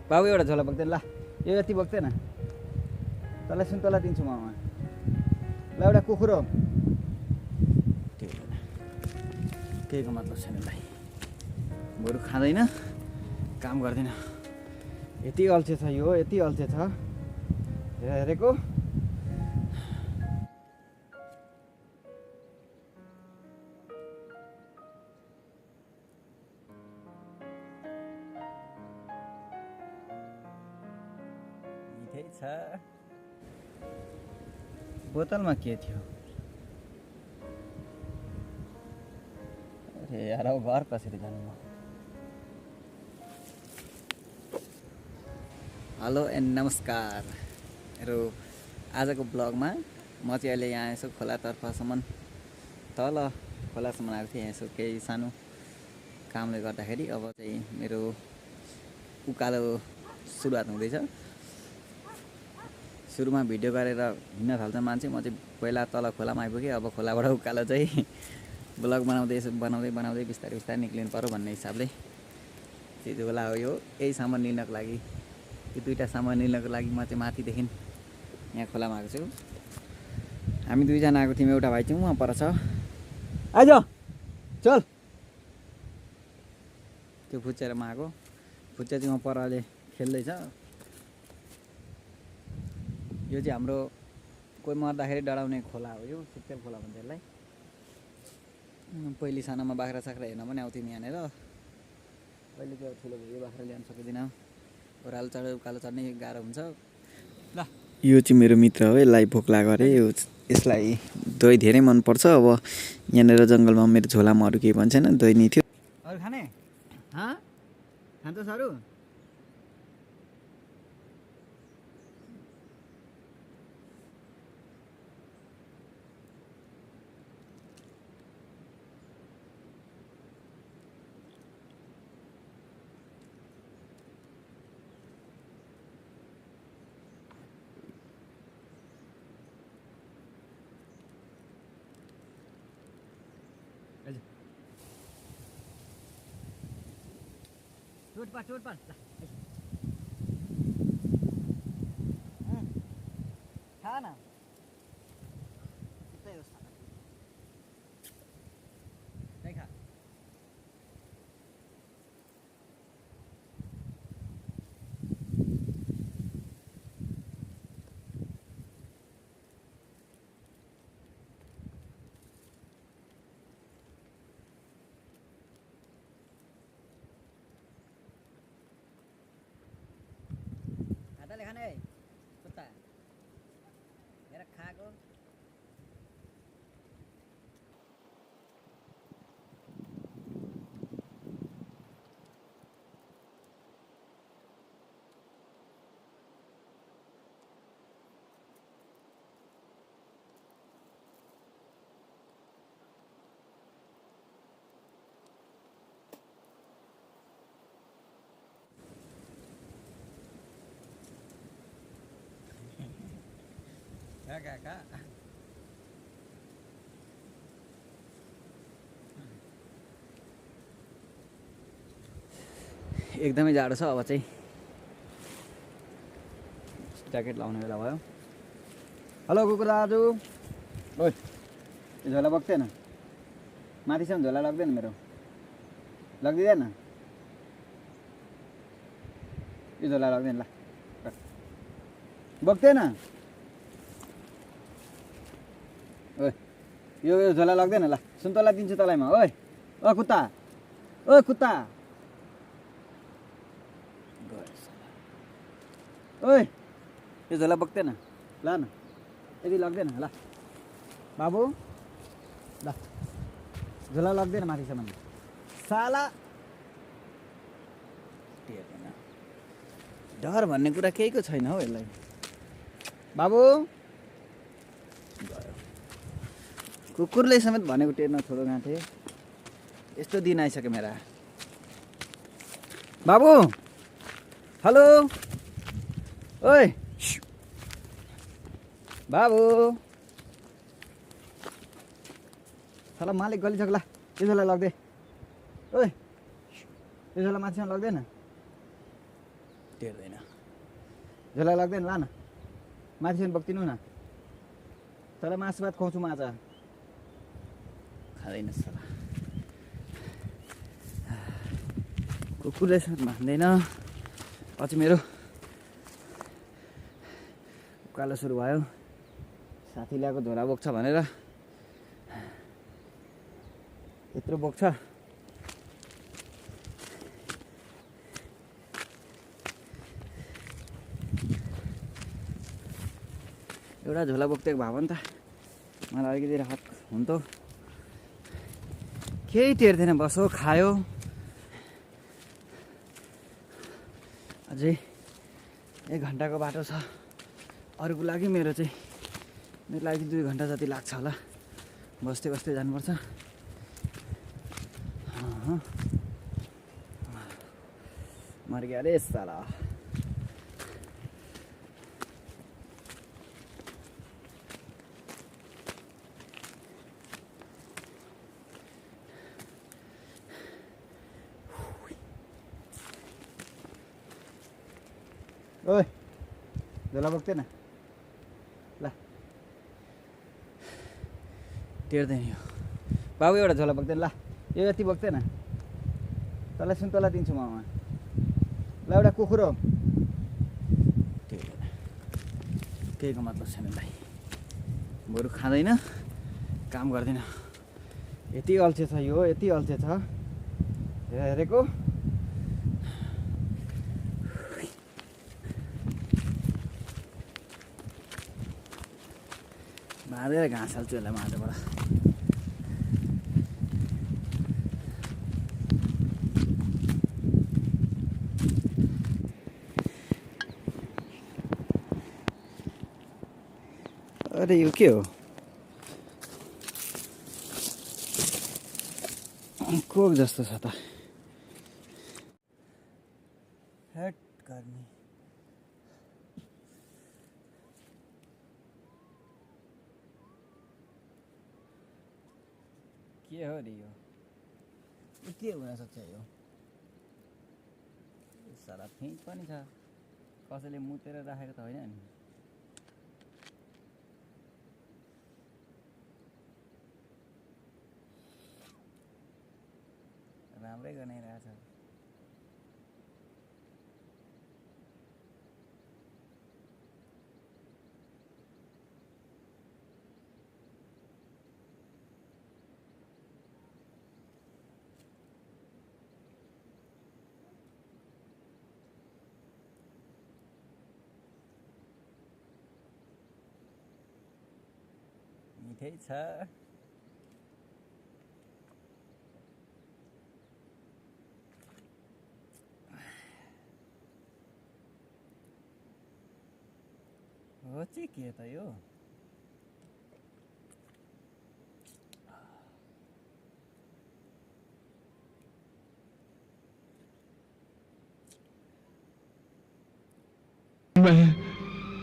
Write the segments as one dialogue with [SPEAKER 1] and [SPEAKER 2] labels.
[SPEAKER 1] बाबु एउटा झोला बोक्दैन ल यो यति बोक्दैन तँलाई सुन्तला दिन्छु म ल एउटा कुखुरो केहीको मतलब छैन भाइ बरु खाँदैन काम गर्दैन यति अल्छे छ यो यति अल्छे छ हेरेको मिठै छ बोतलमा के थियो अरे यार अब घर कसरी जानु म हेलो एन्ड नमस्कार मेरो आजको ब्लगमा म चाहिँ अहिले यहाँ यसो खोलातर्फसम्म तल खोलासम्म आएको थिएँ यसो केही सानो कामले गर्दाखेरि अब चाहिँ मेरो उकालो सुरुवात हुँदैछ सुरुमा भिडियो गरेर हिँड्न थाल्छ मान्छे म चाहिँ पहिला तल खोलामा आइपुगेँ अब खोलाबाट उकालो चाहिँ ब्लग बनाउँदै बिस्तारै बिस्तारै निक्लिनु पर्यो भन्ने हिसाबले त्यो झोला हो यो यही सामान लिनको लागि यो दुईवटा सामान लिनको लागि म चाहिँ माथिदेखि यहाँ खोलामा आएको छु हामी दुईजना आएको थियौँ एउटा भाइ चाहिँ उहाँ पर छ आइज चल त्यो फुच्चेरमा आएको फुच्चा चाहिँ उहाँ परले खेल्दैछ यो चाहिँ हाम्रो कोही मर्दाखेरि डराउने खोला हो यो सुक्खेल खोला भन्छ यसलाई पहिले सानोमा बाख्रा साख्रा हेर्न पनि आउँथ्यौँ यहाँनिर अहिले त्यो ठुलो भयो यो बाख्रा ल्याउन सकिँदैन ओह्रालो चढ्यो उकालो चढ्ने गाह्रो हुन्छ ल यो चाहिँ मेरो मित्र हो यसलाई भोक लाग्यो अरे यसलाई दही धेरै मनपर्छ अब यहाँनिर जङ्गलमा मेरो झोलामा अरू केही भन्छ छैन दही नै थियो अरू खाने खान्छ सरू चोट पार खा न खा खाने कुत्ता मेरा खाएको Kak. एकदमै जाडो छ अब चाहिँ ज्याकेट लाउने बेला भयो हेलो कुकुर दाजु ओइ यो झोला बोक्दैन माथिसम्म झोला लाग्दैन मेरो लाग्दैन यो झोला लाग्दैन ल बोक्दैन ओइ यो झोला लाग्दैन ल सुन्तला दिन्छु तँलाई म ओइ ओ कुत्ता ओइ यो झोला बोक्दैन ल न यदि लाग्दैन ल बाबु ल झोला लाग्दैन माथिसम्म साला डर भन्ने कुरा केहीको छैन हौ यसलाई बाबु कुकुरले समेत भनेको टेर्न छोडो गाँथे यस्तो दिन आइसक्यो मेरा बाबु हेलो ओइ बाबु साला मालिक गलिसक्ला यो झोला लग्दै ओइ यो झोला माथिसम्म लग्दैन टेर्दैन झोला लाग्दैन ला न माथिसम्म बक्तिनु न तर मासु भात खुवाउँछु माछा खाँदैन सला कुकुरले मान्दैन पछि मेरो उकालो सुरु भयो साथी ल्याएको झोला बोक्छ भनेर यत्रो बोक्छ एउटा झोला बोक्दै भयो भने त मलाई अलिकति राहत हुन्थ्यो केही टेर्दैन बसो खायो अझै 1 घन्टाको बाटो छ अरूको लागि मेरो लागि 2 घन्टा जति लाग्छ होला बस्दै बस्दै जानुपर्छ मर गया रे साला ओए झोला बोक्दैन ल टेर्दैन यो बाबु एउटा झोला बोक्दैन ल यो यति बोक्दैन तँलाई सुन्तला दिन्छु म ल एउटा कुकुर हो टेर्दैन केहीको मतलब छैन भाइ बरु खाँदैन काम गर्दैन यति अल्छे छ यो यति अल्छे छ हेरेको बाँधेर घाँस हाल्छु यसलाई माटोबाट अरे यो के हो कोक जस्तो छ त हेट गर्ने के हो रे यो के हुन सक्छ यो साला फेक पनि छ कसैले मुतेर राखेको त होइन नि राम्रै गनाइरहेछ मिठै छ हो चाहिँ के त यो
[SPEAKER 2] मैं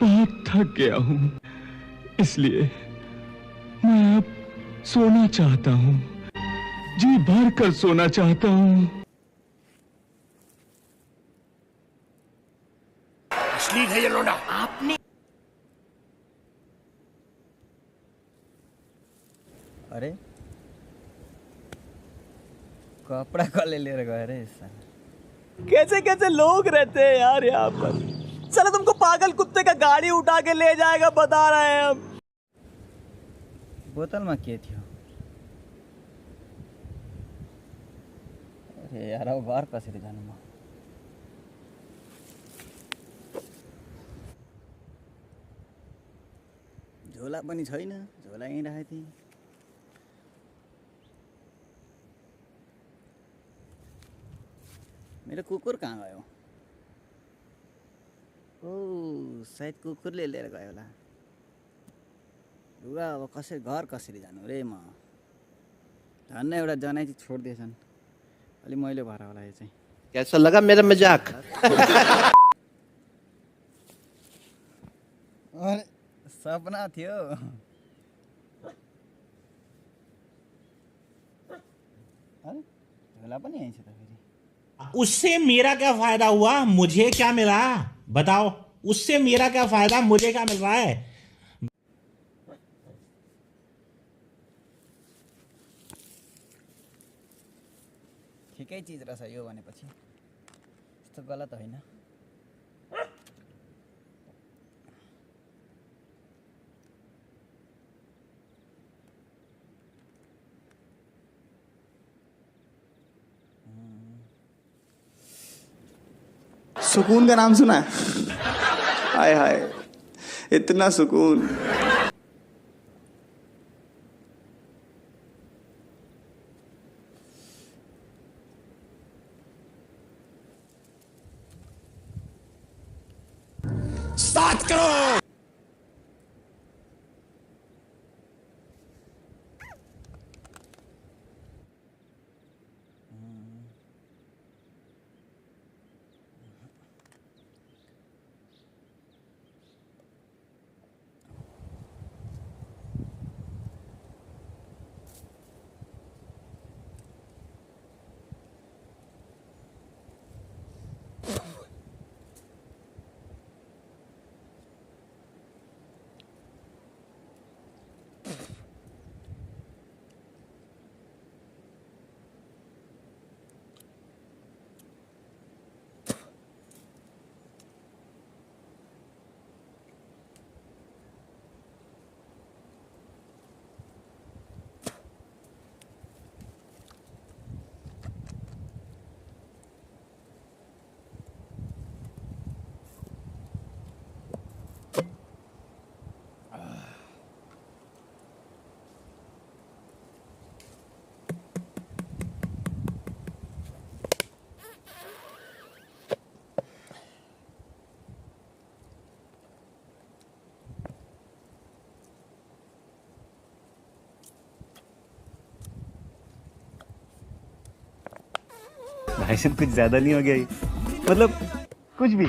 [SPEAKER 2] बहुत थक गया हूँ इसलिए मैं अब सोना चाहता हूँ जी भर कर सोना चाहता हूँ
[SPEAKER 3] अश्लील है ये लोना आपने
[SPEAKER 1] अरे कपड़ा कले लिएर गए रे
[SPEAKER 4] कैसे कैसे लोग रहते हैं यार यहाँ पर साला तुमको पागल कुत्ते का गाड़ी उठा के ले जाएगा बता रहे हैं हम
[SPEAKER 1] बोतलमा के थियो अरे यार अब घर कसरी जानु म झोला पनि छैन झोला यहीँ राखेको थिएँ मेरो कुकुर कहाँ गयो ओ सायद कुकुरले लिएर गयो होला लुगा अब कसरी घर कसरी जानु रे म धन्न एउटा जनाइ चाहिँ छोडिदिएछन् अलि मैले भएर होला यो चाहिँ
[SPEAKER 3] कैसा लगा मेरा मजाक
[SPEAKER 1] अरे सपना थियो अरे झोला पनि यहीँ छ त फेरि
[SPEAKER 5] उससे मेरा क्या फायदा हुआ, मुझे क्या मिला बताओ। उससे मेरा क्या फायदा, मुझे क्या मिल रहा है।
[SPEAKER 1] ठिकै चिज रहेछ यो भनेपछि, यस्तो गलत होइन।
[SPEAKER 6] सुकून का नाम सुना है? हाय हाय, इतना सुकून।
[SPEAKER 3] स्टार्ट करो।
[SPEAKER 4] भाईजान कुछ ज्यादा नहीं हो गया ये? मतलब कुछ भी।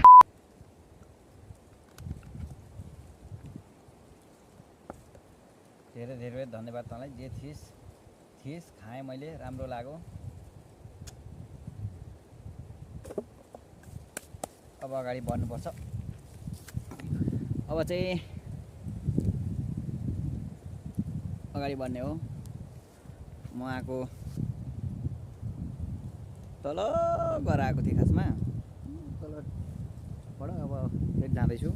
[SPEAKER 1] धेरै धेरै धन्यवाद तँलाई, जे थिइस् खाएँ मैले, राम्रो लाग्यो। अब अगाडि बढ्नुपर्छ। अब चाहिँ अगाडि बढ्ने हो। म आएको तल गएर आएको थिएँ खासमा, तलबाट अब फेरि जाँदैछु।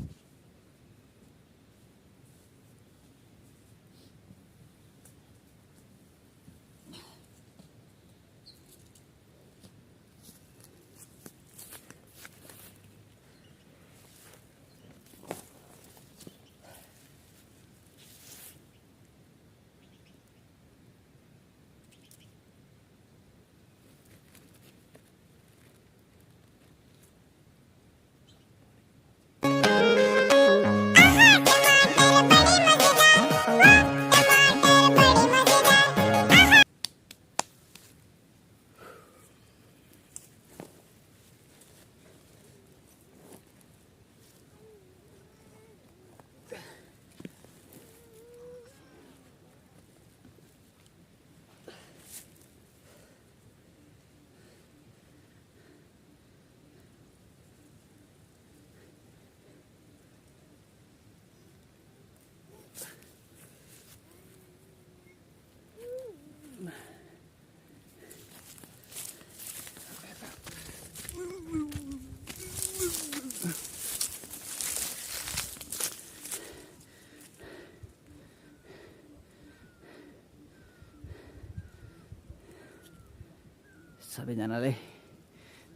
[SPEAKER 1] सबैजनालाई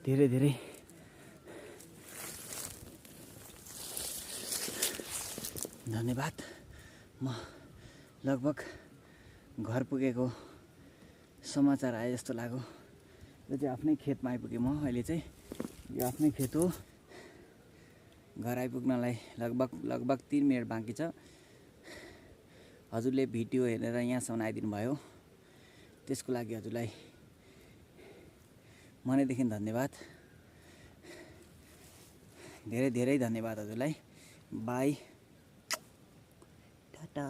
[SPEAKER 1] धेरै धेरै धन्यवाद। म लगभग घर पुगेको समाचार आए जस्तो लाग्यो। यो चाहिँ आफ्नै खेतमा आइपुगेँ म अहिले चाहिँ। यो आफ्नै खेत हो। घर आइपुग्नलाई लगभग 3 मिनट बाँकी छ। हजुरले भिडियो हेरेर यहाँसम्म आइदिनु भयो, त्यसको लागि हजुरलाई मनैदेखि धन्यवाद। धेरै धेरै धन्यवाद हजुरलाई। बाई, टाटा।